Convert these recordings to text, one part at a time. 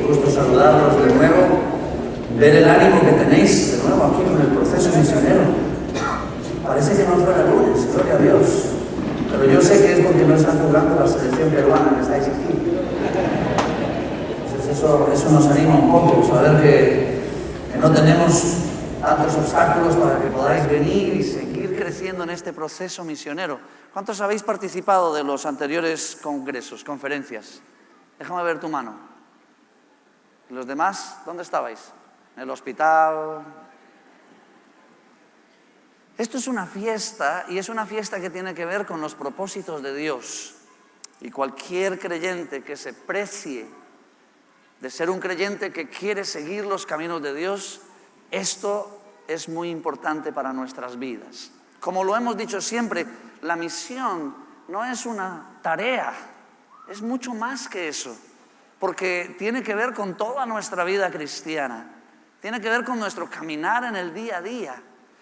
gusto saludarlos de nuevo, ver el ánimo que tenéis de nuevo aquí con el proceso misionero. Parece que no fuera lunes, gloria a Dios. Pero yo sé que es porque no está jugando la selección peruana que estáis aquí. Entonces eso nos anima un poco, saber que no tenemos tantos obstáculos para que podáis venir y seguir creciendo en este proceso misionero. ¿Cuántos habéis participado de los anteriores congresos, conferencias? Déjame ver tu mano. ¿Los demás? ¿Dónde estabais? ¿En el hospital? Esto es una fiesta, y es una fiesta que tiene que ver con los propósitos de Dios. Y cualquier creyente que se precie de ser un creyente que quiere seguir los caminos de Dios, esto es muy importante para nuestras vidas. Como lo hemos dicho siempre, la misión no es una tarea, es mucho más que eso, porque tiene que ver con toda nuestra vida cristiana, tiene que ver con nuestro caminar en el día a día,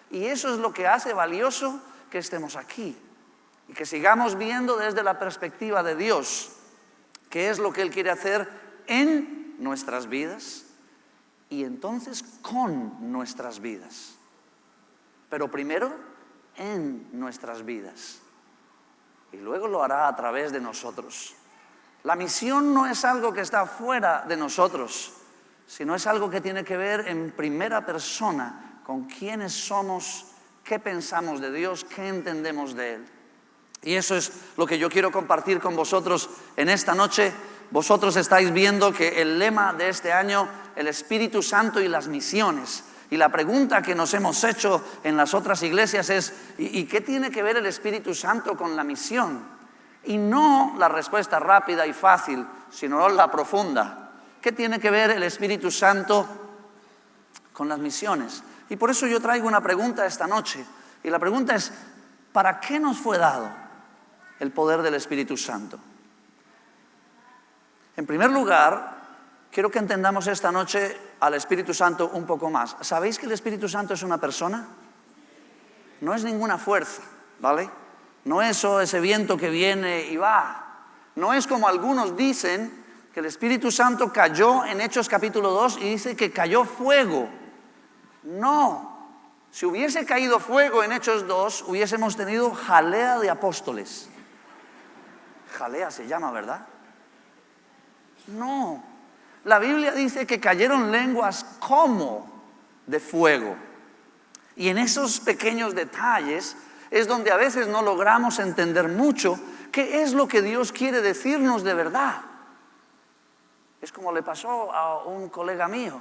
y eso es lo que hace valioso que estemos aquí y que sigamos viendo desde la perspectiva de Dios qué es lo que Él quiere hacer en nuestras vidas y entonces con nuestras vidas, pero primero en nuestras vidas y luego lo hará a través de nosotros. La misión no es algo que está fuera de nosotros, sino es algo que tiene que ver en primera persona con quiénes somos, qué pensamos de Dios, qué entendemos de Él. Y eso es lo que yo quiero compartir con vosotros en esta noche. Vosotros estáis viendo que el lema de este año, el Espíritu Santo y las misiones. Y la pregunta que nos hemos hecho en las otras iglesias es, ¿y qué tiene que ver el Espíritu Santo con la misión? Y no la respuesta rápida y fácil, sino la profunda. ¿Qué tiene que ver el Espíritu Santo con las misiones? Y por eso yo traigo una pregunta esta noche. Y la pregunta es, ¿para qué nos fue dado el poder del Espíritu Santo? En primer lugar, quiero que entendamos esta noche al Espíritu Santo un poco más. ¿Sabéis que el Espíritu Santo es una persona? No es ninguna fuerza, ¿vale? No es ese viento que viene y va. No es como algunos dicen que el Espíritu Santo cayó en Hechos capítulo 2 y dice que cayó fuego. No. Si hubiese caído fuego en Hechos 2, hubiésemos tenido jalea de apóstoles. Jalea se llama, ¿verdad? No. La Biblia dice que cayeron lenguas como de fuego. Y en esos pequeños detalles es donde a veces no logramos entender mucho qué es lo que Dios quiere decirnos de verdad. Es como le pasó a un colega mío.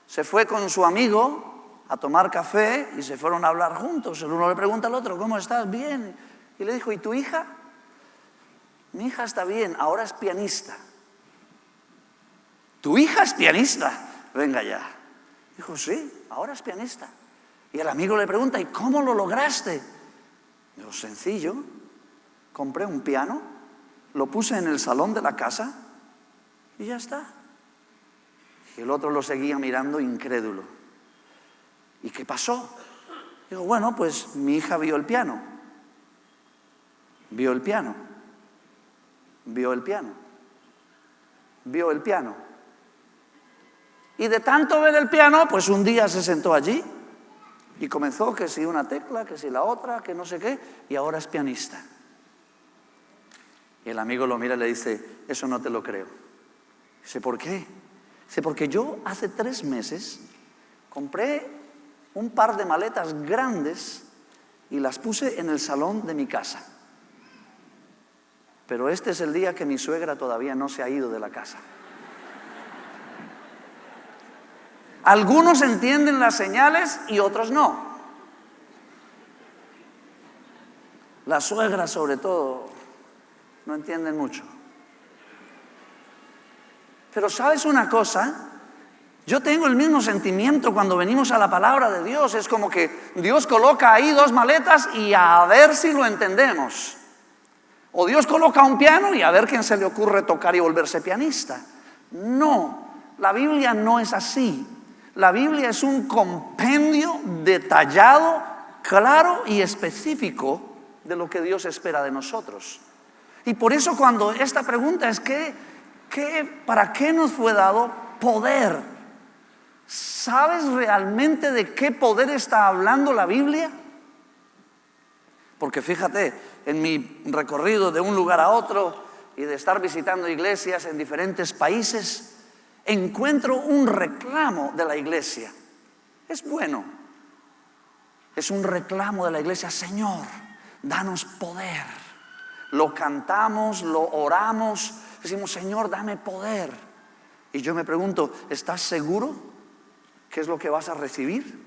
Se fue con su amigo a tomar café y se fueron a hablar juntos. El uno le pregunta al otro, ¿cómo estás? Bien. Y le dijo, ¿y tu hija? Mi hija está bien, ahora es pianista. ¿Tu hija es pianista? Venga ya. Dijo, sí, ahora es pianista. Y el amigo le pregunta, ¿y cómo lo lograste? Digo, sencillo. Compré un piano, lo puse en el salón de la casa y ya está. Y el otro lo seguía mirando incrédulo. ¿Y qué pasó? Digo, bueno, pues mi hija vio el piano. Vio el piano. Vio el piano. Vio el piano. Y de tanto ver el piano, pues un día se sentó allí y comenzó que si una tecla, que si la otra, que no sé qué, y ahora es pianista. Y el amigo lo mira y le dice, eso no te lo creo. Dice, ¿por qué? Dice, porque yo hace 3 meses compré un par de maletas grandes y las puse en el salón de mi casa. Pero este es el día que mi suegra todavía no se ha ido de la casa. Algunos entienden las señales y otros no. Las suegras, sobre todo, no entienden mucho. Pero ¿sabes una cosa? Yo tengo el mismo sentimiento cuando venimos a la palabra de Dios. Es como que Dios coloca ahí 2 maletas y a ver si lo entendemos. O Dios coloca un piano y a ver quién se le ocurre tocar y volverse pianista. No, la Biblia no es así. La Biblia es un compendio detallado, claro y específico de lo que Dios espera de nosotros. Y por eso cuando esta pregunta es ¿Para qué nos fue dado poder? ¿Sabes realmente de qué poder está hablando la Biblia? Porque fíjate, en mi recorrido de un lugar a otro y de estar visitando iglesias en diferentes países, encuentro un reclamo de la iglesia. Es bueno. Es un reclamo de la iglesia: Señor, danos poder. Lo cantamos, lo oramos, decimos: Señor, dame poder. Y yo me pregunto, ¿estás seguro qué es lo que vas a recibir?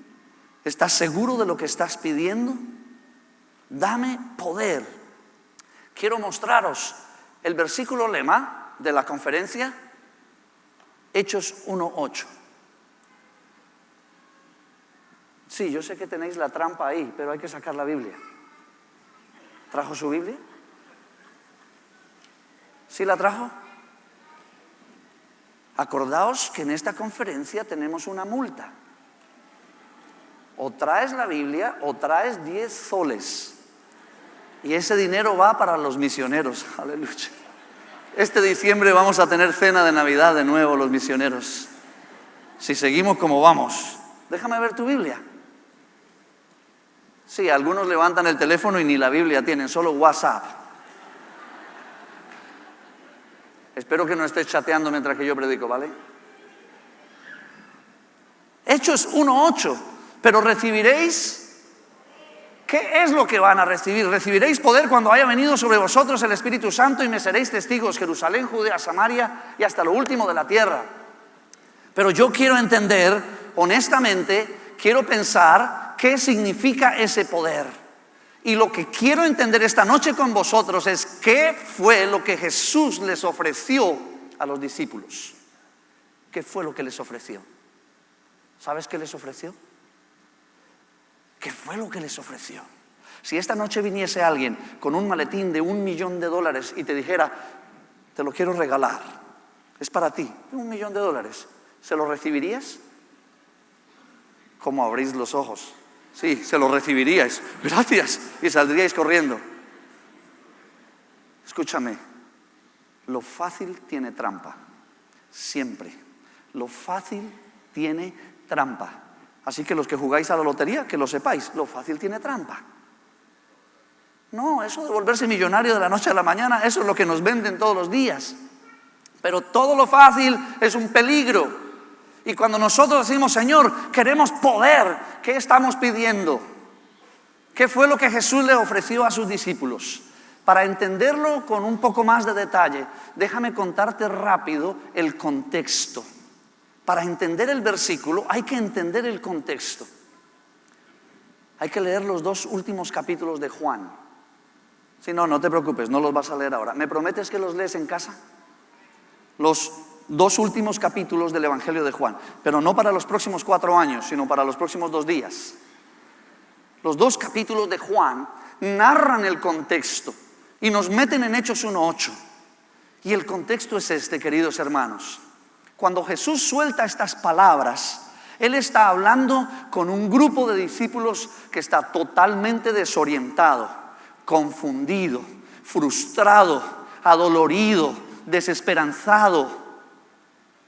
¿Estás seguro de lo que estás pidiendo? Dame poder. Quiero mostraros el versículo lema de la conferencia, Hechos 1:8. Sí, yo sé que tenéis la trampa ahí, pero hay que sacar la Biblia. ¿Trajo su Biblia? ¿Sí la trajo? Acordaos que en esta conferencia tenemos una multa. O traes la Biblia o traes 10 soles. Y ese dinero va para los misioneros. Aleluya. Este diciembre vamos a tener cena de Navidad de nuevo los misioneros. Si seguimos como vamos. Déjame ver tu Biblia. Sí, algunos levantan el teléfono y ni la Biblia tienen, solo WhatsApp. Espero que no estés chateando mientras que yo predico, ¿vale? Hechos 1:8. Pero recibiréis... ¿Qué es lo que van a recibir? Recibiréis poder cuando haya venido sobre vosotros el Espíritu Santo y me seréis testigos, Jerusalén, Judea, Samaria y hasta lo último de la tierra. Pero yo quiero entender, honestamente, quiero pensar qué significa ese poder. Y lo que quiero entender esta noche con vosotros es qué fue lo que Jesús les ofreció a los discípulos. ¿Qué fue lo que les ofreció? ¿Sabes qué les ofreció? ¿Qué fue lo que les ofreció? Si esta noche viniese alguien con un maletín de $1.000.000 y te dijera: te lo quiero regalar, es para ti, $1.000.000, ¿se lo recibirías? ¿Cómo abrís los ojos? Sí, se lo recibiríais. Gracias. Y saldríais corriendo. Escúchame, lo fácil tiene trampa. Siempre. Lo fácil tiene trampa. Así que los que jugáis a la lotería, que lo sepáis, lo fácil tiene trampa. No, eso de volverse millonario de la noche a la mañana, eso es lo que nos venden todos los días. Pero todo lo fácil es un peligro. Y cuando nosotros decimos: Señor, queremos poder, ¿qué estamos pidiendo? ¿Qué fue lo que Jesús le ofreció a sus discípulos? Para entenderlo con un poco más de detalle, déjame contarte rápido el contexto. Para entender el versículo hay que entender el contexto. Hay que leer los 2 últimos capítulos de Juan. Si no, no te preocupes, no los vas a leer ahora. ¿Me prometes que los lees en casa? Los 2 últimos capítulos del Evangelio de Juan. Pero no para los próximos 4 años, sino para los próximos 2 días. Los 2 capítulos de Juan narran el contexto y nos meten en Hechos 1:8. Y el contexto es este, queridos hermanos. Cuando Jesús suelta estas palabras, Él está hablando con un grupo de discípulos que está totalmente desorientado, confundido, frustrado, adolorido, desesperanzado.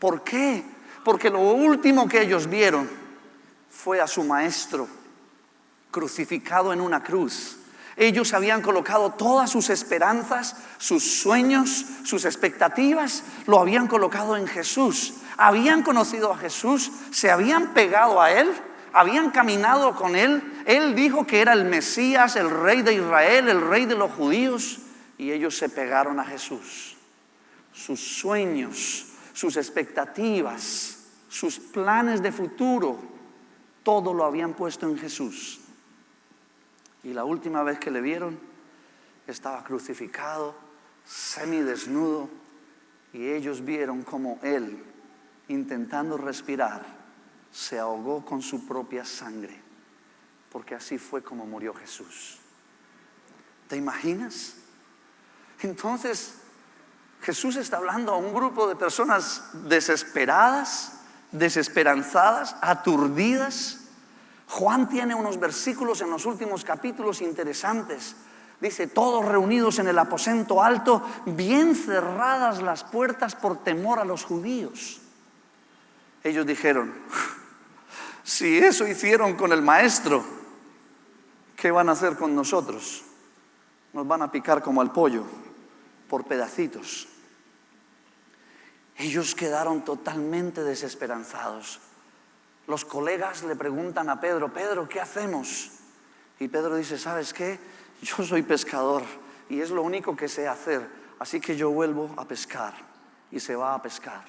¿Por qué? Porque lo último que ellos vieron fue a su maestro crucificado en una cruz. Ellos habían colocado todas sus esperanzas, sus sueños, sus expectativas, lo habían colocado en Jesús. Habían conocido a Jesús, se habían pegado a Él, habían caminado con Él. Él dijo que era el Mesías, el Rey de Israel, el Rey de los judíos, y ellos se pegaron a Jesús. Sus sueños, sus expectativas, sus planes de futuro, todo lo habían puesto en Jesús. Y la última vez que le vieron, estaba crucificado, semidesnudo, y ellos vieron como Él, intentando respirar, se ahogó con su propia sangre, porque así fue como murió Jesús. ¿Te imaginas? Entonces, Jesús está hablando a un grupo de personas desesperadas, desesperanzadas, aturdidas. Juan tiene unos versículos en los últimos capítulos interesantes. Dice, todos reunidos en el aposento alto, bien cerradas las puertas por temor a los judíos. Ellos dijeron, si eso hicieron con el maestro, ¿qué van a hacer con nosotros? Nos van a picar como al pollo, por pedacitos. Ellos quedaron totalmente desesperanzados. Los colegas le preguntan a Pedro, Pedro, ¿qué hacemos? Y Pedro dice, ¿sabes qué? Yo soy pescador y es lo único que sé hacer, así que yo vuelvo a pescar. Y se va a pescar.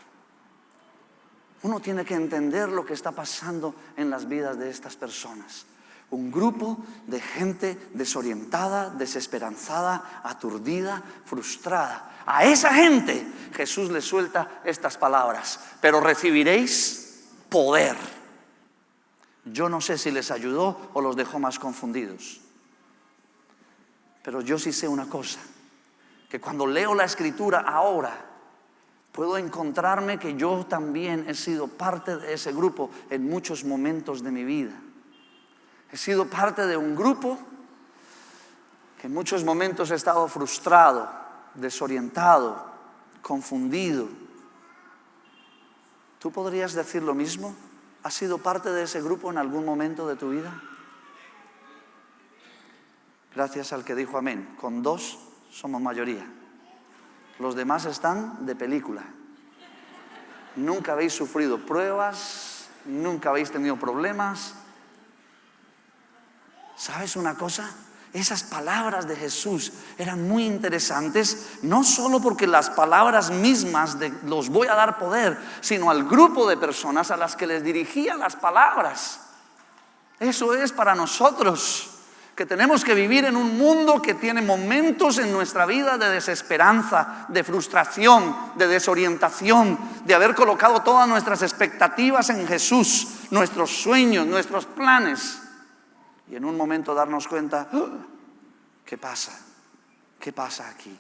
Uno tiene que entender lo que está pasando en las vidas de estas personas. Un grupo de gente desorientada, desesperanzada, aturdida, frustrada. A esa gente Jesús le suelta estas palabras, pero recibiréis poder. Yo no sé si les ayudó o los dejó más confundidos. Pero yo sí sé una cosa, que cuando leo la Escritura ahora, puedo encontrarme que yo también he sido parte de ese grupo en muchos momentos de mi vida. He sido parte de un grupo que en muchos momentos he estado frustrado, desorientado, confundido. ¿Tú podrías decir lo mismo? ¿Has sido parte de ese grupo en algún momento de tu vida? Gracias al que dijo amén. Con 2 somos mayoría. Los demás están de película. Nunca habéis sufrido pruebas, nunca habéis tenido problemas. ¿Sabes una cosa? Esas palabras de Jesús eran muy interesantes, no solo porque las palabras mismas de los voy a dar poder, sino al grupo de personas a las que les dirigía las palabras. Eso es para nosotros, que tenemos que vivir en un mundo que tiene momentos en nuestra vida de desesperanza, de frustración, de desorientación, de haber colocado todas nuestras expectativas en Jesús, nuestros sueños, nuestros planes. Y en un momento darnos cuenta, ¿qué pasa? ¿Qué pasa aquí?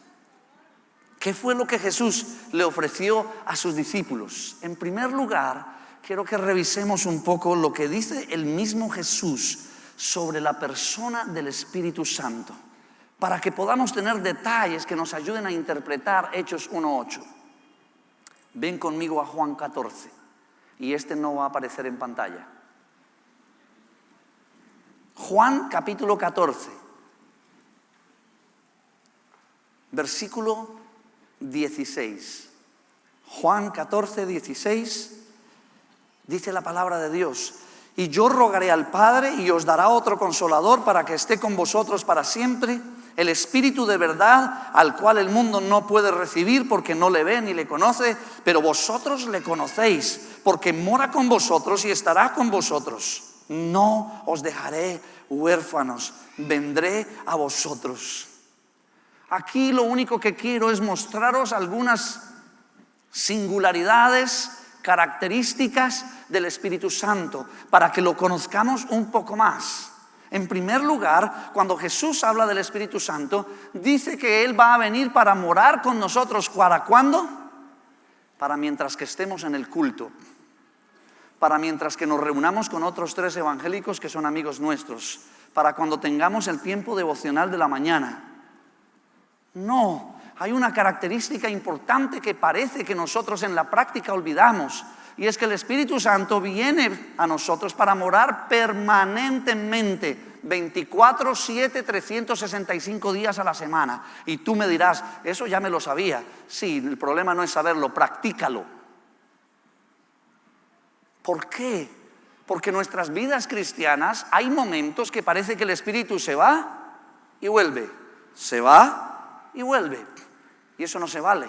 ¿Qué fue lo que Jesús le ofreció a sus discípulos? En primer lugar, quiero que revisemos un poco lo que dice el mismo Jesús sobre la persona del Espíritu Santo, para que podamos tener detalles que nos ayuden a interpretar Hechos 1:8. Ven conmigo a Juan 14, y este no va a aparecer en pantalla. Juan capítulo 14, versículo 16. Juan 14, 16, dice la palabra de Dios: y yo rogaré al Padre y os dará otro consolador para que esté con vosotros para siempre, el Espíritu de verdad, al cual el mundo no puede recibir porque no le ve ni le conoce, pero vosotros le conocéis, porque mora con vosotros y estará con vosotros. No os dejaré huérfanos, vendré a vosotros. Aquí lo único que quiero es mostraros algunas singularidades, características del Espíritu Santo, para que lo conozcamos un poco más. En primer lugar, cuando Jesús habla del Espíritu Santo, dice que Él va a venir para morar con nosotros. ¿Para cuándo? Para mientras que estemos en el culto, para mientras que nos reunamos con otros 3 evangélicos que son amigos nuestros, para cuando tengamos el tiempo devocional de la mañana. No. Hay una característica importante que parece que nosotros en la práctica olvidamos, y es que el Espíritu Santo viene a nosotros para morar permanentemente, 24/7, 365 días a la semana. Y tú me dirás, eso ya me lo sabía. Sí, el problema no es saberlo, practícalo. ¿Por qué? Porque en nuestras vidas cristianas hay momentos que parece que el Espíritu se va y vuelve, se va y vuelve. Y eso no se vale.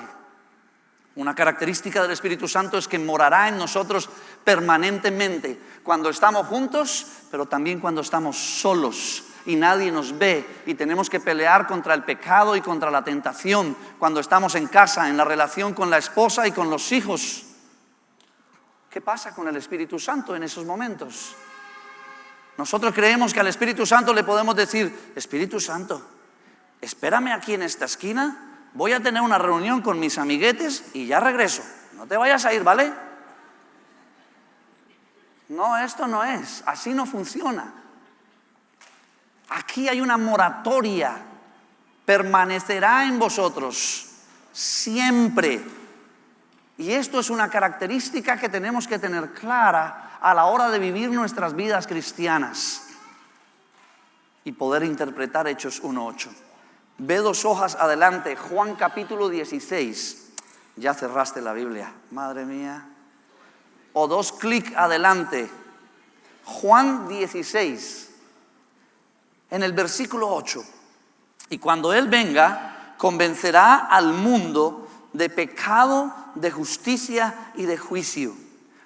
Una característica del Espíritu Santo es que morará en nosotros permanentemente, cuando estamos juntos, pero también cuando estamos solos y nadie nos ve y tenemos que pelear contra el pecado y contra la tentación, cuando estamos en casa, en la relación con la esposa y con los hijos. ¿Qué pasa con el Espíritu Santo en esos momentos? Nosotros creemos que al Espíritu Santo le podemos decir: Espíritu Santo, espérame aquí en esta esquina, voy a tener una reunión con mis amiguetes y ya regreso. No te vayas a ir, ¿vale? No, esto no es, así no funciona. Aquí hay una moratoria permanecerá en vosotros siempre. Y esto es una característica que tenemos que tener clara a la hora de vivir nuestras vidas cristianas y poder interpretar Hechos 1:8. Ve 2 hojas adelante, Juan capítulo 16. Ya cerraste la Biblia, madre mía. O 2 clics adelante, Juan 16, en el versículo 8. Y cuando Él venga, convencerá al mundo de pecado, de justicia y de juicio.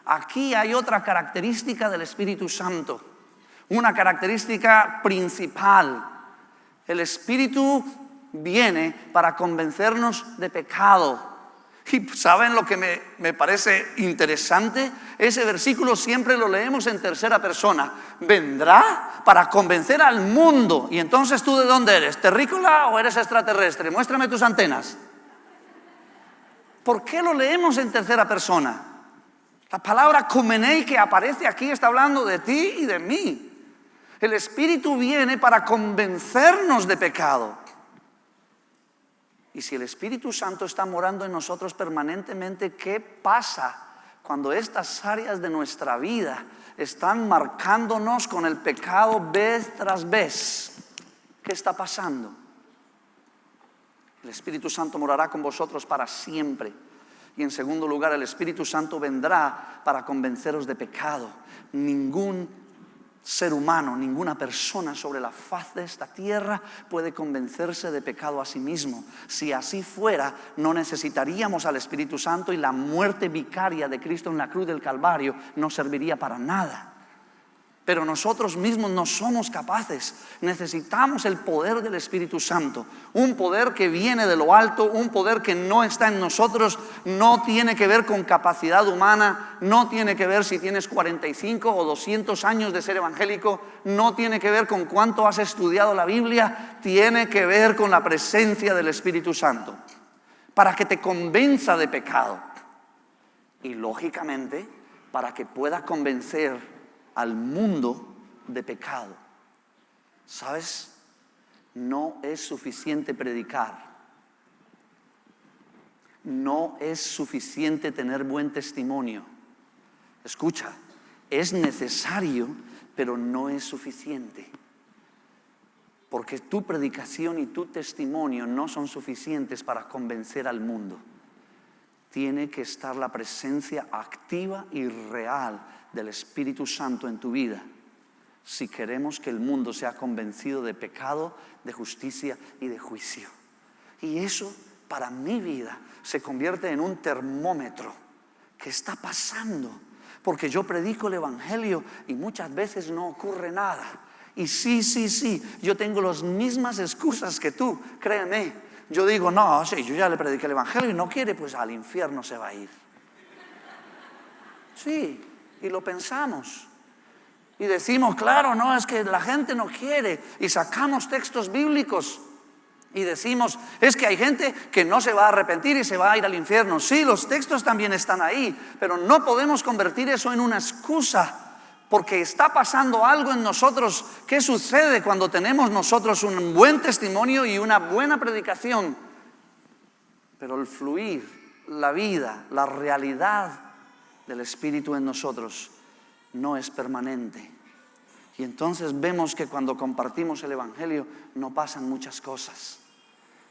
Aquí hay otra característica del Espíritu Santo, una característica principal. El Espíritu viene para convencernos de pecado. Y ¿saben lo que me parece interesante? Ese versículo siempre lo leemos en tercera persona. Vendrá para convencer al mundo. Y entonces, ¿tú de dónde eres? ¿Terrícola o eres extraterrestre? Muéstrame tus antenas. ¿Por qué lo leemos en tercera persona? La palabra kumenei que aparece aquí está hablando de ti y de mí. El Espíritu viene para convencernos de pecado. Y si el Espíritu Santo está morando en nosotros permanentemente, ¿qué pasa cuando estas áreas de nuestra vida están marcándonos con el pecado vez tras vez? ¿Qué está pasando? El Espíritu Santo morará con vosotros para siempre. Y en segundo lugar, el Espíritu Santo vendrá para convenceros de pecado. Ningún ser humano, ninguna persona sobre la faz de esta tierra puede convencerse de pecado a sí mismo. Si así fuera, no necesitaríamos al Espíritu Santo y la muerte vicaria de Cristo en la cruz del Calvario no serviría para nada. Pero nosotros mismos no somos capaces. Necesitamos el poder del Espíritu Santo. Un poder que viene de lo alto, un poder que no está en nosotros. No tiene que ver con capacidad humana. No tiene que ver si tienes 45 o 200 años de ser evangélico. No tiene que ver con cuánto has estudiado la Biblia. Tiene que ver con la presencia del Espíritu Santo, para que te convenza de pecado. Y lógicamente, para que pueda convencer al mundo de pecado. ¿Sabes? No es suficiente predicar. No es suficiente tener buen testimonio. Escucha, es necesario, pero no es suficiente. Porque tu predicación y tu testimonio no son suficientes para convencer al mundo. Tiene que estar la presencia activa y real del Espíritu Santo en tu vida, si queremos que el mundo sea convencido de pecado, de justicia y de juicio. Y eso para mi vida se convierte en un termómetro. ¿Qué está pasando? Porque yo predico el Evangelio y muchas veces no ocurre nada. Y sí, yo tengo las mismas excusas que tú, créeme. Yo digo, no, sí, yo ya le prediqué el Evangelio y no quiere, pues al infierno se va a ir. Sí. Y lo pensamos. Y decimos, claro, no, es que la gente no quiere. Y sacamos textos bíblicos. Y decimos, es que hay gente que no se va a arrepentir y se va a ir al infierno. Sí, los textos también están ahí. Pero no podemos convertir eso en una excusa. Porque está pasando algo en nosotros. ¿Qué sucede cuando tenemos nosotros un buen testimonio y una buena predicación? Pero el fluir, la vida, la realidad del Espíritu en nosotros no es permanente. Y entonces vemos que cuando compartimos el Evangelio no pasan muchas cosas.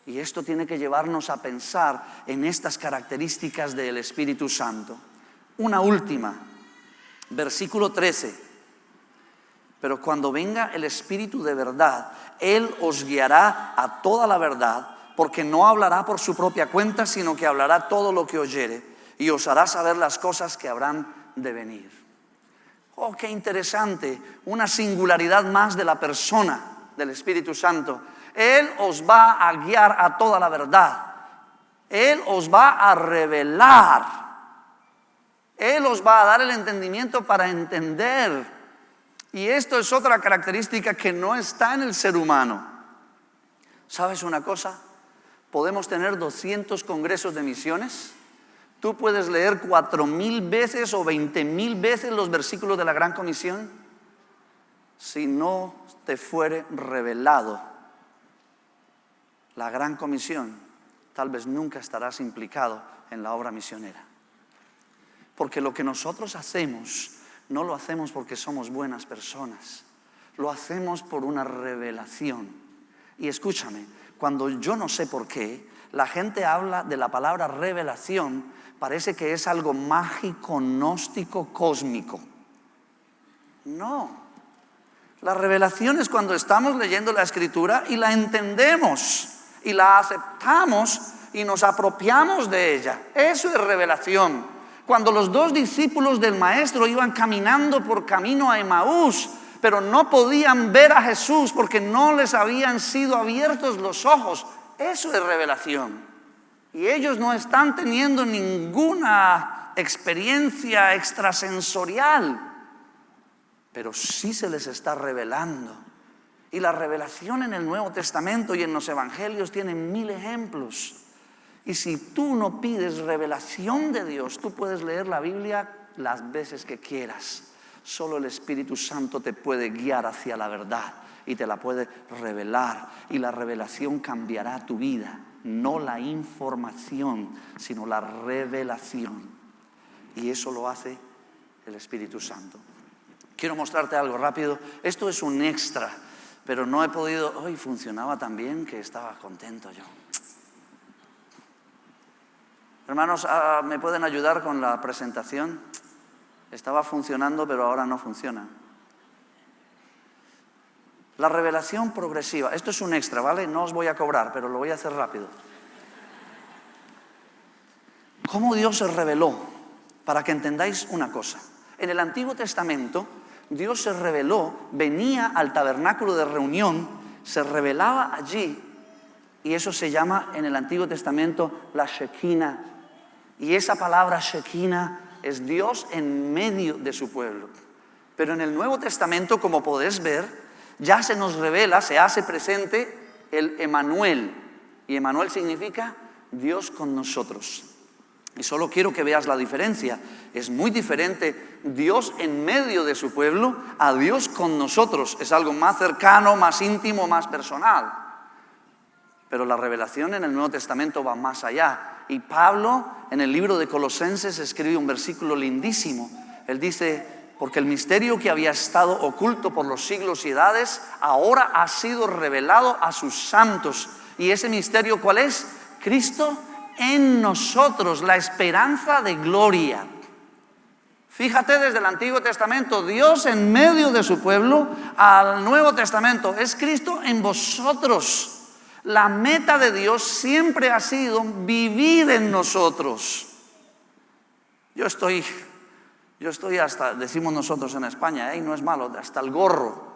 Y esto tiene que llevarnos a pensar en estas características del Espíritu Santo. Una última, versículo 13. Pero cuando venga el Espíritu de verdad, Él os guiará a toda la verdad, porque no hablará por su propia cuenta, sino que hablará todo lo que oyere, y os hará saber las cosas que habrán de venir. Oh, qué interesante, una singularidad más de la persona del Espíritu Santo. Él os va a guiar a toda la verdad. Él os va a revelar. Él os va a dar el entendimiento para entender. Y esto es otra característica que no está en el ser humano. ¿Sabes una cosa? Podemos tener 200 congresos de misiones. Tú puedes leer 4,000 veces o 20,000 veces los versículos de la Gran Comisión. Si no te fuere revelado la gran comisión, tal vez nunca estarás implicado en la obra misionera. Porque lo que nosotros hacemos, no lo hacemos porque somos buenas personas. Lo hacemos por una revelación. Y escúchame, cuando yo no sé por qué, la gente habla de la palabra revelación, parece que es algo mágico, gnóstico, cósmico. No. La revelación es cuando estamos leyendo la Escritura y la entendemos y la aceptamos y nos apropiamos de ella. Eso es revelación. Cuando los 2 discípulos del Maestro iban caminando por camino a Emaús, pero no podían ver a Jesús porque no les habían sido abiertos los ojos. Eso es revelación. Y ellos no están teniendo ninguna experiencia extrasensorial, pero sí se les está revelando. Y la revelación en el Nuevo Testamento y en los Evangelios tiene 1000 ejemplos. Y si tú no pides revelación de Dios, tú puedes leer la Biblia las veces que quieras. Solo el Espíritu Santo te puede guiar hacia la verdad y te la puede revelar. Y la revelación cambiará tu vida. No la información, sino la revelación. Y eso lo hace el Espíritu Santo. Quiero mostrarte algo rápido. Esto es un extra, pero no he podido. Hoy funcionaba tan bien que estaba contento yo. Hermanos, ¿me pueden ayudar con la presentación? Estaba funcionando, pero ahora no funciona. La revelación progresiva. Esto es un extra, ¿vale? No os voy a cobrar, pero lo voy a hacer rápido. ¿Cómo Dios se reveló? Para que entendáis una cosa. En el Antiguo Testamento, Dios se reveló, venía al tabernáculo de reunión, se revelaba allí, y eso se llama en el Antiguo Testamento la Shekinah. Y esa palabra Shekinah es Dios en medio de su pueblo. Pero en el Nuevo Testamento, como podés ver, ya se nos revela, se hace presente el Emmanuel. Y Emmanuel significa Dios con nosotros. Y solo quiero que veas la diferencia. Es muy diferente Dios en medio de su pueblo a Dios con nosotros. Es algo más cercano, más íntimo, más personal. Pero la revelación en el Nuevo Testamento va más allá. Y Pablo, en el libro de Colosenses, escribe un versículo lindísimo. Él dice: porque el misterio que había estado oculto por los siglos y edades, ahora ha sido revelado a sus santos. ¿Y ese misterio cuál es? Cristo en nosotros, la esperanza de gloria. Fíjate, desde el Antiguo Testamento, Dios en medio de su pueblo, al Nuevo Testamento, es Cristo en vosotros. La meta de Dios siempre ha sido vivir en nosotros. Yo estoy hasta, decimos nosotros en España, no es malo, hasta el gorro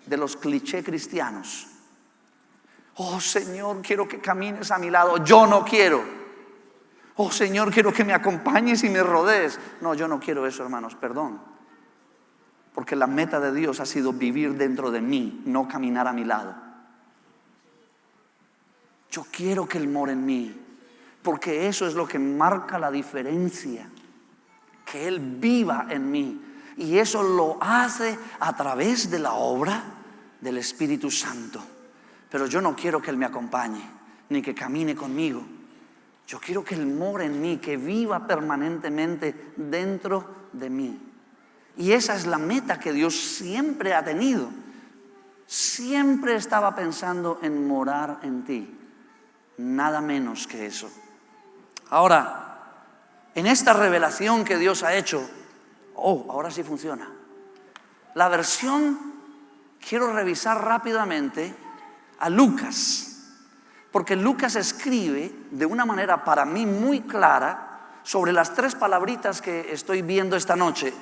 de los clichés cristianos. Oh Señor, quiero que camines a mi lado. Yo no quiero. Oh Señor, quiero que me acompañes y me rodees. No, yo no quiero eso, hermanos, perdón. Porque la meta de Dios ha sido vivir dentro de mí, no caminar a mi lado. Yo quiero que Él more en mí, porque eso es lo que marca la diferencia. Que Él viva en mí. Y eso lo hace a través de la obra del Espíritu Santo. Pero yo no quiero que Él me acompañe, ni que camine conmigo. Yo quiero que Él more en mí, que viva permanentemente dentro de mí. Y esa es la meta que Dios siempre ha tenido. Siempre estaba pensando en morar en ti. Nada menos que eso. Ahora, en esta revelación que Dios ha hecho, ahora sí funciona. La versión, quiero revisar rápidamente a Lucas, porque Lucas escribe de una manera para mí muy clara sobre las 3 palabritas que estoy viendo esta noche: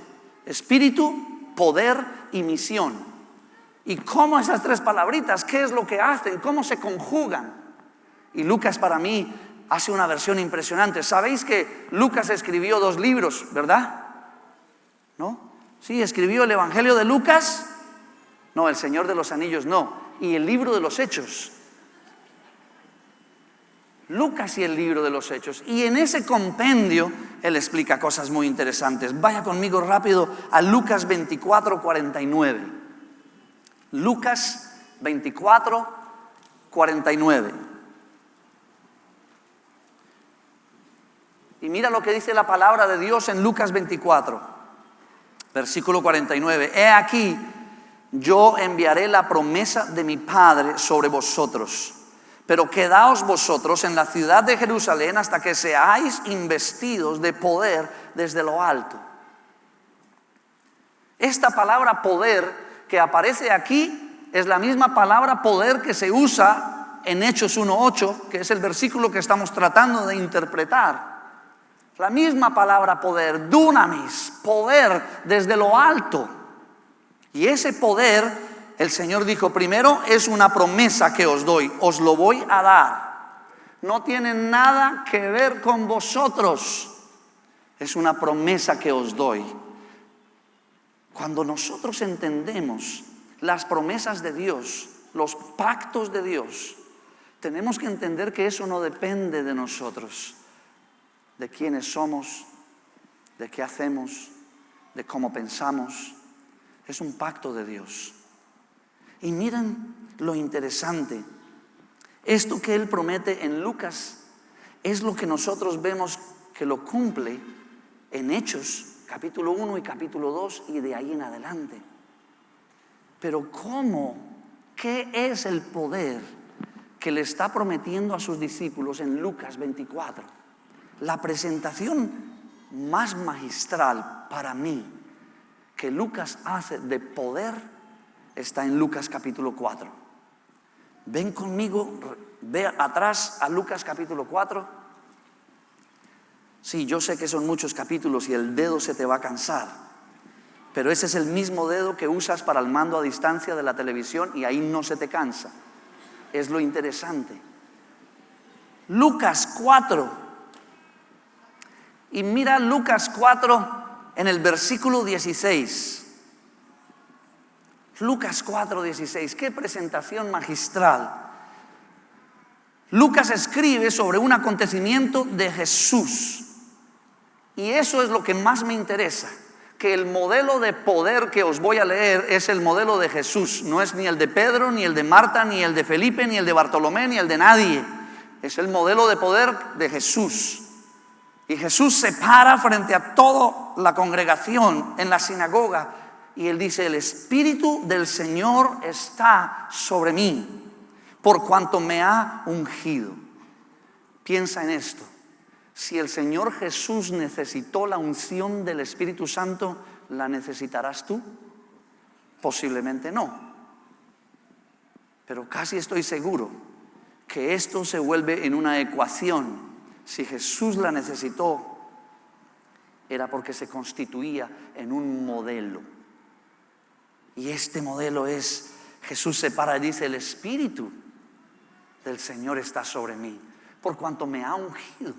espíritu, poder y misión. Y cómo esas 3 palabritas, qué es lo que hacen, cómo se conjugan. Y Lucas para mí hace una versión impresionante. ¿Sabéis que Lucas escribió 2 libros, verdad? ¿No? Sí, escribió el Evangelio de Lucas. No, el Señor de los Anillos no. Y el libro de los Hechos. Lucas y el libro de los Hechos. Y en ese compendio él explica cosas muy interesantes. Vaya conmigo rápido a Lucas 24:49. Lucas 24:49. 49. Y mira lo que dice la palabra de Dios en Lucas 24, versículo 49. He aquí, yo enviaré la promesa de mi Padre sobre vosotros, pero quedaos vosotros en la ciudad de Jerusalén hasta que seáis investidos de poder desde lo alto. Esta palabra poder que aparece aquí es la misma palabra poder que se usa en Hechos 1:8, que es el versículo que estamos tratando de interpretar. La misma palabra poder, dunamis, poder desde lo alto. Y ese poder, el Señor dijo, primero es una promesa que os doy, os lo voy a dar. No tiene nada que ver con vosotros, es una promesa que os doy. Cuando nosotros entendemos las promesas de Dios, los pactos de Dios, tenemos que entender que eso no depende de nosotros, de quiénes somos, de qué hacemos, de cómo pensamos. Es un pacto de Dios. Y miren lo interesante. Esto que Él promete en Lucas es lo que nosotros vemos que lo cumple en Hechos, capítulo 1 y capítulo 2 y de ahí en adelante. Pero ¿cómo? ¿Qué es el poder que le está prometiendo a sus discípulos en Lucas 24? La presentación más magistral para mí que Lucas hace de poder está en Lucas capítulo 4. Ven conmigo, ve atrás a Lucas capítulo 4. Sí, yo sé que son muchos capítulos y el dedo se te va a cansar, pero ese es el mismo dedo que usas para el mando a distancia de la televisión y ahí no se te cansa. Es lo interesante. Lucas 4. Y mira Lucas 4 en el versículo 16. Lucas 4:16. Qué presentación magistral. Lucas escribe sobre un acontecimiento de Jesús. Y eso es lo que más me interesa. Que el modelo de poder que os voy a leer es el modelo de Jesús. No es ni el de Pedro, ni el de Marta, ni el de Felipe, ni el de Bartolomé, ni el de nadie. Es el modelo de poder de Jesús. Y Jesús se para frente a toda la congregación en la sinagoga y Él dice, el Espíritu del Señor está sobre mí, por cuanto me ha ungido. Piensa en esto. Si el Señor Jesús necesitó la unción del Espíritu Santo, ¿la necesitarás tú? Posiblemente no. Pero casi estoy seguro que esto se vuelve en una ecuación. Si Jesús la necesitó, era porque se constituía en un modelo. Y este modelo es, Jesús se para y dice, el Espíritu del Señor está sobre mí, por cuanto me ha ungido.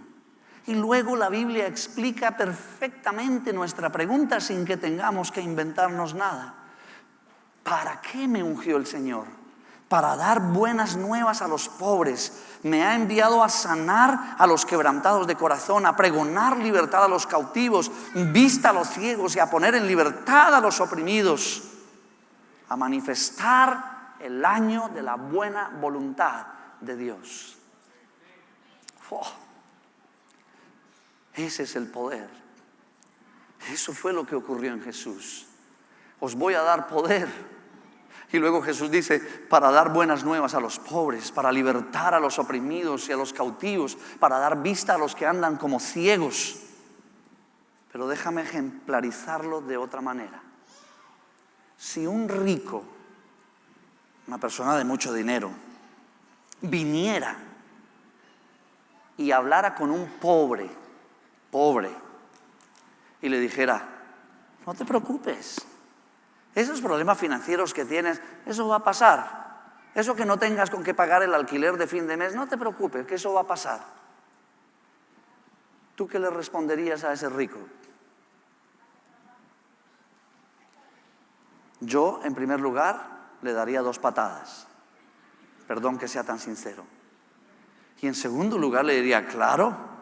Y luego la Biblia explica perfectamente nuestra pregunta sin que tengamos que inventarnos nada. ¿Para qué me ungió el Señor? Para dar buenas nuevas a los pobres. Me ha enviado a sanar a los quebrantados de corazón, a pregonar libertad a los cautivos, vista a los ciegos y a poner en libertad a los oprimidos, a manifestar el año de la buena voluntad de Dios. Ese es el poder. Eso fue lo que ocurrió en Jesús. Os voy a dar poder. Y luego Jesús dice, para dar buenas nuevas a los pobres, para libertar a los oprimidos y a los cautivos, para dar vista a los que andan como ciegos. Pero déjame ejemplarizarlo de otra manera. Si un rico, una persona de mucho dinero, viniera y hablara con un pobre, y le dijera, no te preocupes, esos problemas financieros que tienes, eso va a pasar. Eso que no tengas con qué pagar el alquiler de fin de mes, no te preocupes, que eso va a pasar. ¿Tú qué le responderías a ese rico? Yo, en primer lugar, le daría 2 patadas. Perdón que sea tan sincero. Y en segundo lugar le diría, claro,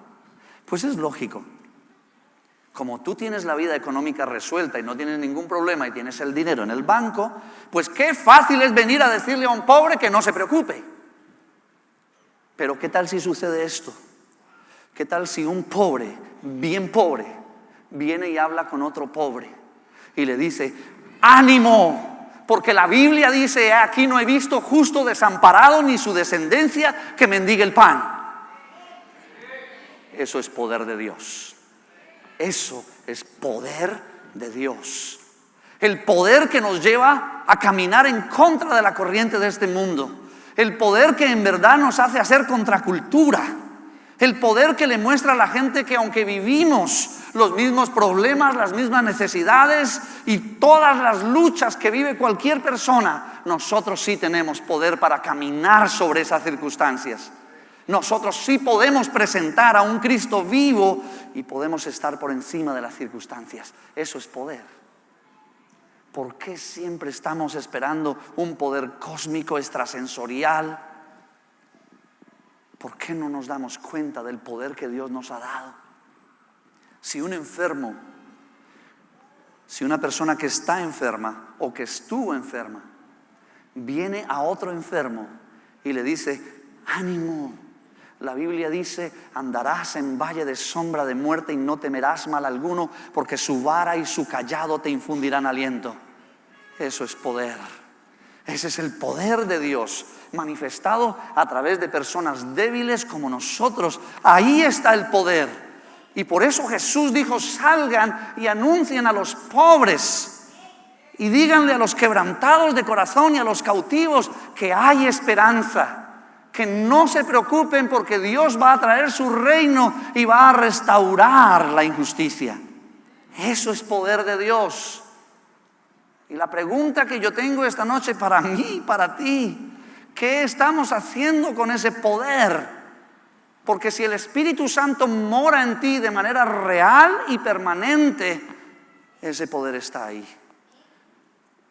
pues es lógico. Como tú tienes la vida económica resuelta y no tienes ningún problema y tienes el dinero en el banco, pues qué fácil es venir a decirle a un pobre que no se preocupe. Pero ¿qué tal si sucede esto? ¿Qué tal si un pobre, bien pobre, viene y habla con otro pobre y le dice: ánimo, porque la Biblia dice: aquí no he visto justo desamparado ni su descendencia que mendigue el pan? Eso es poder de Dios. Eso es poder de Dios. El poder que nos lleva a caminar en contra de la corriente de este mundo. El poder que en verdad nos hace hacer contracultura. El poder que le muestra a la gente que aunque vivimos los mismos problemas, las mismas necesidades y todas las luchas que vive cualquier persona, nosotros sí tenemos poder para caminar sobre esas circunstancias. Nosotros sí podemos presentar a un Cristo vivo y podemos estar por encima de las circunstancias. Eso es poder. ¿Por qué siempre estamos esperando un poder cósmico, extrasensorial? ¿Por qué no nos damos cuenta del poder que Dios nos ha dado? Si un enfermo, si una persona que está enferma o que estuvo enferma, viene a otro enfermo y le dice: ánimo. La Biblia dice: andarás en valle de sombra de muerte y no temerás mal alguno, porque su vara y su cayado te infundirán aliento. Eso es poder. Ese es el poder de Dios manifestado a través de personas débiles como nosotros. Ahí está el poder. Y por eso Jesús dijo: salgan y anuncien a los pobres y díganle a los quebrantados de corazón y a los cautivos que hay esperanza. Que no se preocupen, porque Dios va a traer su reino y va a restaurar la injusticia. Eso es poder de Dios. Y la pregunta que yo tengo esta noche para mí y para ti: ¿qué estamos haciendo con ese poder? Porque si el Espíritu Santo mora en ti de manera real y permanente, ese poder está ahí.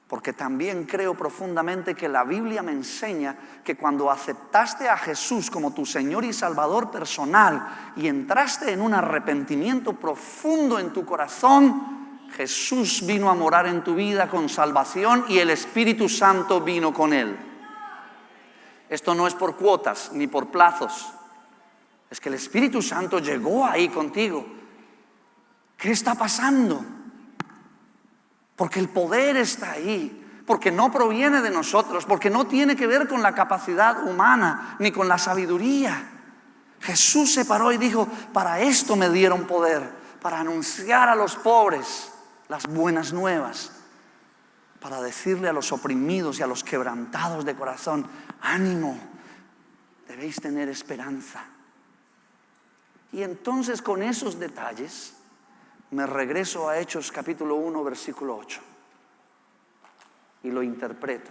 Porque también creo profundamente que la Biblia me enseña que cuando aceptaste a Jesús como tu Señor y Salvador personal y entraste en un arrepentimiento profundo en tu corazón, Jesús vino a morar en tu vida con salvación y el Espíritu Santo vino con él. Esto no es por cuotas ni por plazos. Es que el Espíritu Santo llegó ahí contigo. ¿Qué está pasando? Porque el poder está ahí, porque no proviene de nosotros, porque no tiene que ver con la capacidad humana ni con la sabiduría. Jesús se paró y dijo: para esto me dieron poder, para anunciar a los pobres las buenas nuevas, para decirle a los oprimidos y a los quebrantados de corazón: ánimo, debéis tener esperanza. Y entonces, con esos detalles, me regreso a Hechos capítulo 1, versículo 8. Y lo interpreto.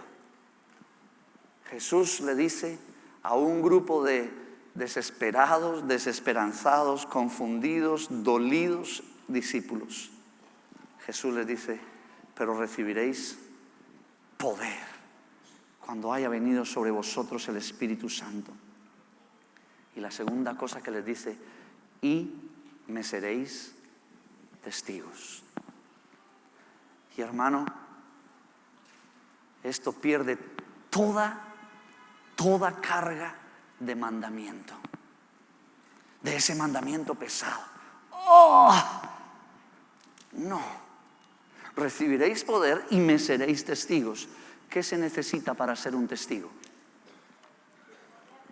Jesús le dice a un grupo de desesperados, desesperanzados, confundidos, dolidos discípulos. Jesús les dice: pero recibiréis poder cuando haya venido sobre vosotros el Espíritu Santo. Y la segunda cosa que les dice: y me seréis testigos. Y hermano, esto pierde toda carga de mandamiento, de ese mandamiento pesado. No, recibiréis poder y me seréis testigos. ¿Qué se necesita para ser un testigo?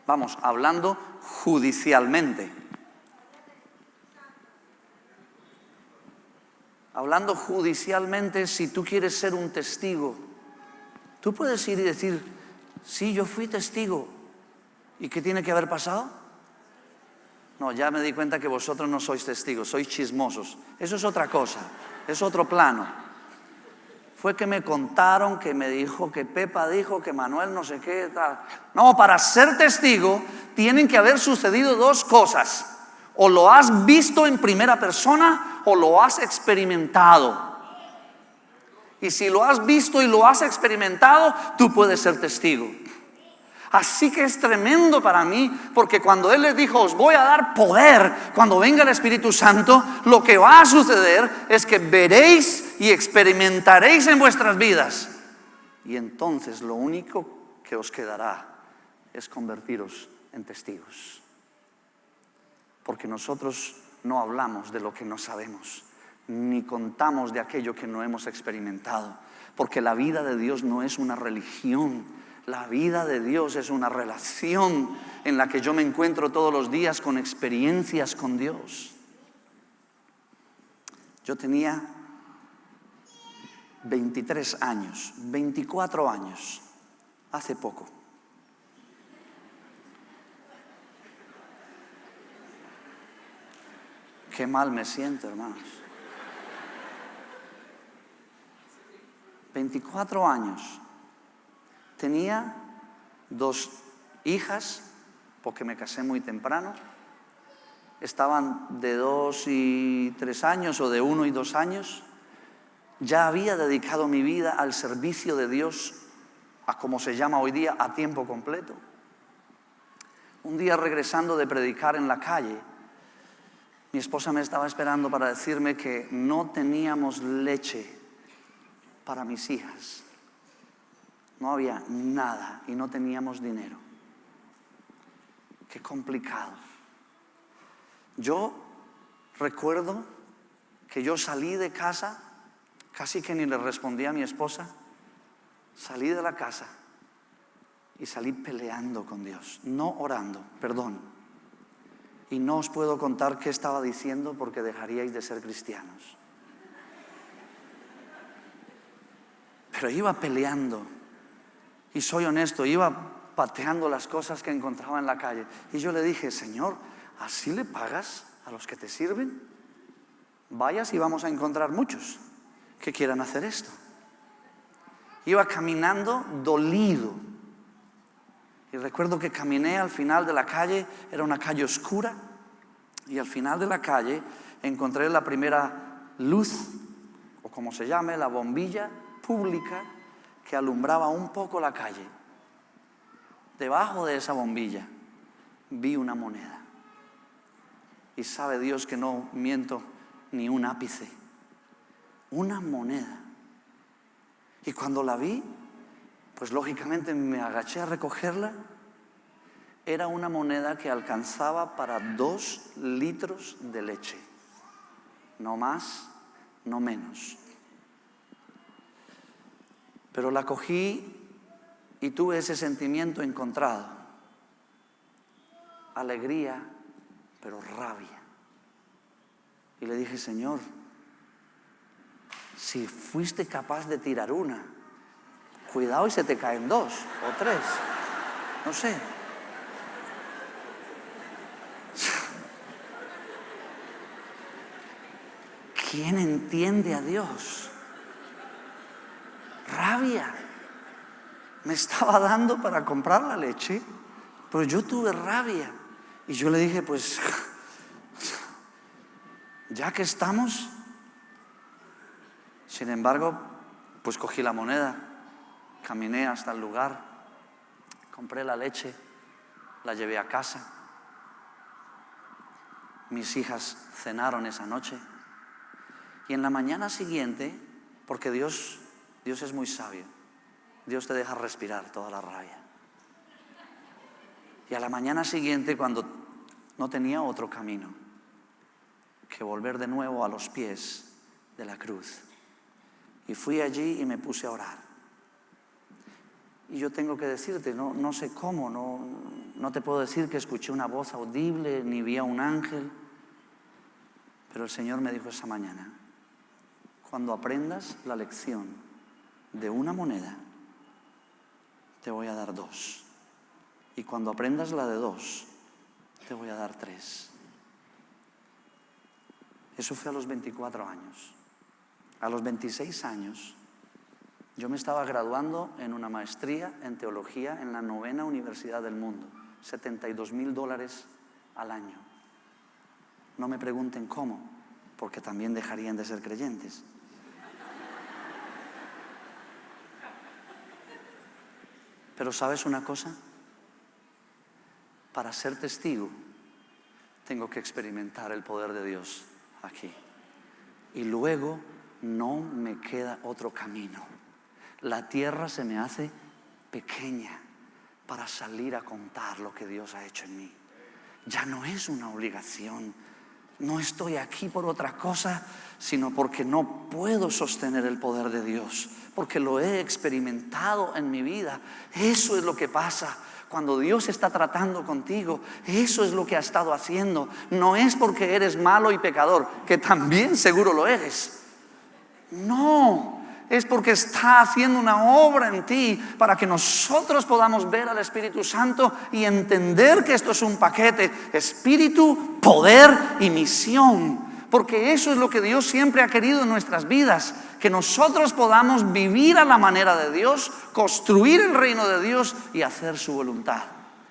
Vamos, hablando judicialmente. Hablando judicialmente, si tú quieres ser un testigo, tú puedes ir y decir: sí, yo fui testigo. ¿Y qué tiene que haber pasado? No, ya me di cuenta que vosotros no sois testigos, sois chismosos. Eso es otra cosa, es otro plano. Fue que me contaron, que me dijo, que Pepa dijo, que Manuel no sé qué, tal. No, para ser testigo tienen que haber sucedido dos cosas. O lo has visto en primera persona o lo has experimentado. Y si lo has visto y lo has experimentado, tú puedes ser testigo. Así que es tremendo para mí, porque cuando Él les dijo: os voy a dar poder cuando venga el Espíritu Santo, lo que va a suceder es que veréis y experimentaréis en vuestras vidas. Y entonces lo único que os quedará es convertiros en testigos. Porque nosotros no hablamos de lo que no sabemos, ni contamos de aquello que no hemos experimentado. Porque la vida de Dios no es una religión, la vida de Dios es una relación en la que yo me encuentro todos los días con experiencias con Dios. Yo tenía 23 años, 24 años, hace poco. Qué mal me siento, hermanos. 24 años. Tenía 2 hijas, porque me casé muy temprano. Estaban de 2 y 3 años o de 1 y 2 años. Ya había dedicado mi vida al servicio de Dios, a como se llama hoy día, a tiempo completo. Un día, regresando de predicar en la calle, mi esposa me estaba esperando para decirme que no teníamos leche para mis hijas. No había nada y no teníamos dinero. Qué complicado. Yo recuerdo que yo salí de casa, casi que ni le respondí a mi esposa. Salí de la casa y salí peleando con Dios, no orando, perdón. Y no os puedo contar qué estaba diciendo porque dejaríais de ser cristianos. Pero iba peleando, y soy honesto, iba pateando las cosas que encontraba en la calle. Y yo le dije: Señor, ¿así le pagas a los que te sirven? Vayas y vamos a encontrar muchos que quieran hacer esto. Iba caminando dolido. Y recuerdo que caminé al final de la calle, era una calle oscura, y al final de la calle encontré la primera luz, o como se llame, la bombilla pública que alumbraba un poco la calle. Debajo de esa bombilla vi una moneda. Y sabe Dios que no miento ni un ápice. Una moneda. Y cuando la vi, pues lógicamente me agaché a recogerla. Era una moneda que alcanzaba para 2 litros de leche. No más, no menos. Pero la cogí y tuve ese sentimiento encontrado. Alegría, pero rabia. Y le dije: Señor, si fuiste capaz de tirar una, cuidado y se te caen 2 o 3. No sé. ¿Quién entiende a Dios? Rabia. Me estaba dando para comprar la leche, pero yo tuve rabia. Y yo le dije: pues, ya que estamos. Sin embargo, pues cogí la moneda, caminé hasta el lugar, compré la leche, la llevé a casa. Mis hijas cenaron esa noche. Y en la mañana siguiente, porque Dios es muy sabio, Dios te deja respirar toda la rabia. Y a la mañana siguiente, cuando no tenía otro camino que volver de nuevo a los pies de la cruz, y fui allí y me puse a orar. Y yo tengo que decirte, no sé cómo, no te puedo decir que escuché una voz audible, ni vi a un ángel, pero el Señor me dijo esa mañana: cuando aprendas la lección de una moneda, te voy a dar 2. Y cuando aprendas la de 2, te voy a dar 3. Eso fue a los 24 años. A los 26 años, yo me estaba graduando en una maestría en teología en la 9ª universidad del mundo. $72,000 al año. No me pregunten cómo, porque también dejarían de ser creyentes. Pero ¿sabes una cosa? Para ser testigo, tengo que experimentar el poder de Dios aquí. Y luego no me queda otro camino. La tierra se me hace pequeña, para salir a contar lo que Dios ha hecho en mí. Ya no es una obligación. No estoy aquí por otra cosa, sino porque no puedo sostener el poder de Dios, porque lo he experimentado en mi vida. Eso es lo que pasa cuando Dios está tratando contigo. Eso es lo que ha estado haciendo. No es porque eres malo y pecador, que también seguro lo eres. No, es porque está haciendo una obra en ti para que nosotros podamos ver al Espíritu Santo y entender que esto es un paquete: espíritu, poder y misión. Porque eso es lo que Dios siempre ha querido en nuestras vidas, que nosotros podamos vivir a la manera de Dios, construir el reino de Dios y hacer su voluntad.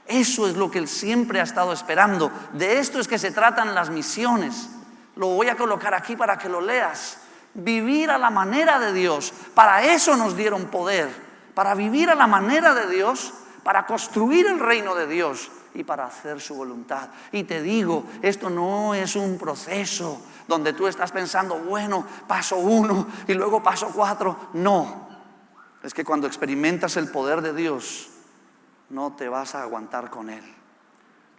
Eso es lo que Él siempre ha estado esperando. De esto es que se tratan las misiones. Lo voy a colocar aquí para que lo leas. Vivir a la manera de Dios. Para eso nos dieron poder, para vivir a la manera de Dios, para construir el reino de Dios y para hacer su voluntad. Y te digo, esto no es un proceso donde tú estás pensando, bueno, paso 1 y luego paso 4. No, es que cuando experimentas el poder de Dios, no te vas a aguantar con Él.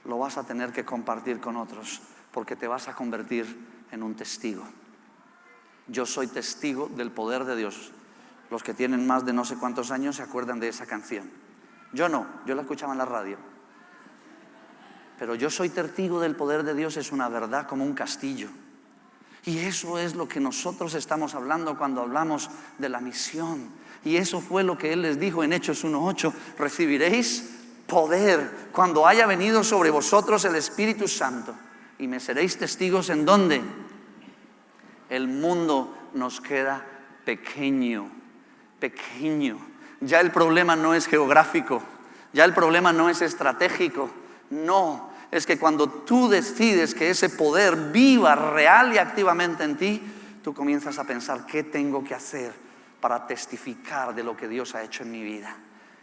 Lo vas a tener que compartir con otros, porque te vas a convertir en un testigo. Yo soy testigo del poder de Dios. Los que tienen más de no sé cuántos años se acuerdan de esa canción. Yo no, yo la escuchaba en la radio. Pero yo soy testigo del poder de Dios, es una verdad como un castillo. Y eso es lo que nosotros estamos hablando cuando hablamos de la misión. Y eso fue lo que Él les dijo en Hechos 1:8: recibiréis poder cuando haya venido sobre vosotros el Espíritu Santo. Y me seréis testigos, ¿en dónde? El mundo nos queda pequeño. Ya el problema no es geográfico, ya el problema no es estratégico. No, es que cuando tú decides que ese poder viva real y activamente en ti, tú comienzas a pensar: ¿qué tengo que hacer para testificar de lo que Dios ha hecho en mi vida?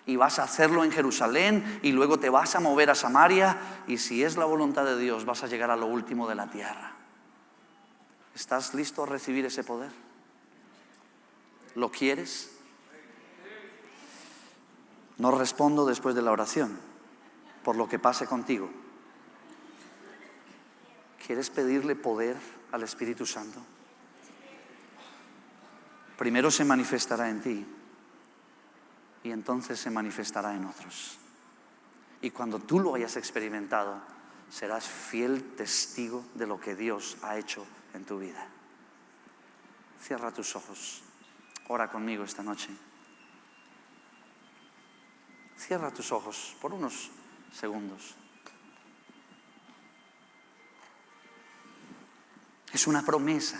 Y vas a hacerlo en Jerusalén, y luego te vas a mover a Samaria, y si es la voluntad de Dios, vas a llegar a lo último de la tierra. ¿Estás listo a recibir ese poder? ¿Lo quieres? No respondo después de la oración por lo que pase contigo. ¿Quieres pedirle poder al Espíritu Santo? Primero se manifestará en ti y entonces se manifestará en otros. Y cuando tú lo hayas experimentado, serás fiel testigo de lo que Dios ha hecho en tu vida. Cierra tus ojos. Ora conmigo esta noche. Cierra tus ojos por unos segundos. Es una promesa.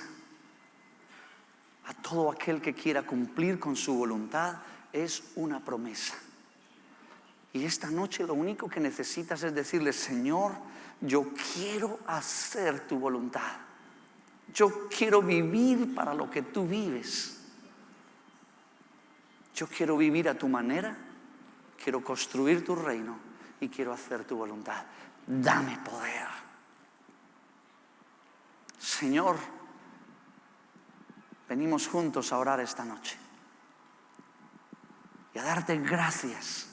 A todo aquel que quiera cumplir con su voluntad, es una promesa. Y esta noche lo único que necesitas es decirle: Señor, yo quiero hacer tu voluntad. Yo quiero vivir para lo que tú vives. Yo quiero vivir a tu manera, quiero construir tu reino y quiero hacer tu voluntad. Dame poder. Señor, venimos juntos a orar esta noche y a darte gracias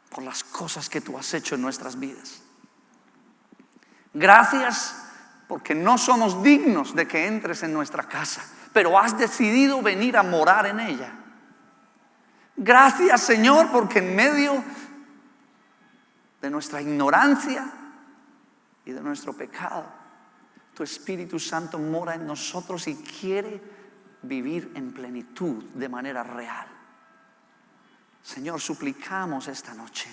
por las cosas que tú has hecho en nuestras vidas. Gracias porque no somos dignos de que entres en nuestra casa, pero has decidido venir a morar en ella. Gracias, Señor, porque en medio de nuestra ignorancia y de nuestro pecado, tu Espíritu Santo mora en nosotros y quiere vivir en plenitud de manera real. Señor, suplicamos esta noche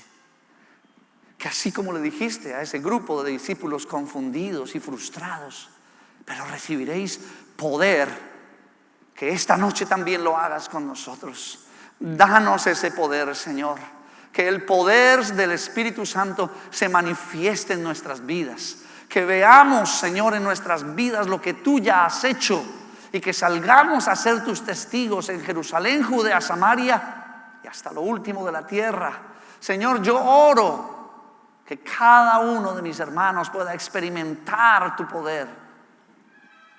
que así como le dijiste a ese grupo de discípulos confundidos y frustrados, pero recibiréis poder, que esta noche también lo hagas con nosotros. Danos ese poder, Señor, que el poder del Espíritu Santo se manifieste en nuestras vidas, que veamos, Señor, en nuestras vidas lo que tú ya has hecho y que salgamos a ser tus testigos en Jerusalén, Judea, Samaria y hasta lo último de la tierra. Señor, yo oro que cada uno de mis hermanos pueda experimentar tu poder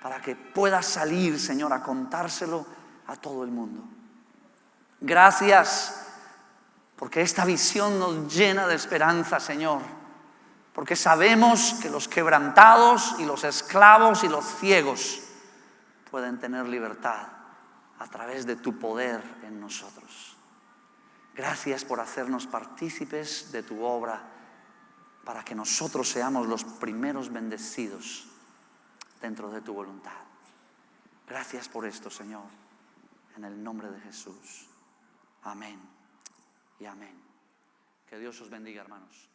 para que pueda salir, Señor, a contárselo a todo el mundo. Gracias porque esta visión nos llena de esperanza, Señor, porque sabemos que los quebrantados y los esclavos y los ciegos pueden tener libertad a través de tu poder en nosotros. Gracias por hacernos partícipes de tu obra para que nosotros seamos los primeros bendecidos dentro de tu voluntad. Gracias por esto, Señor, en el nombre de Jesús. Amén y amén. Que Dios os bendiga, hermanos.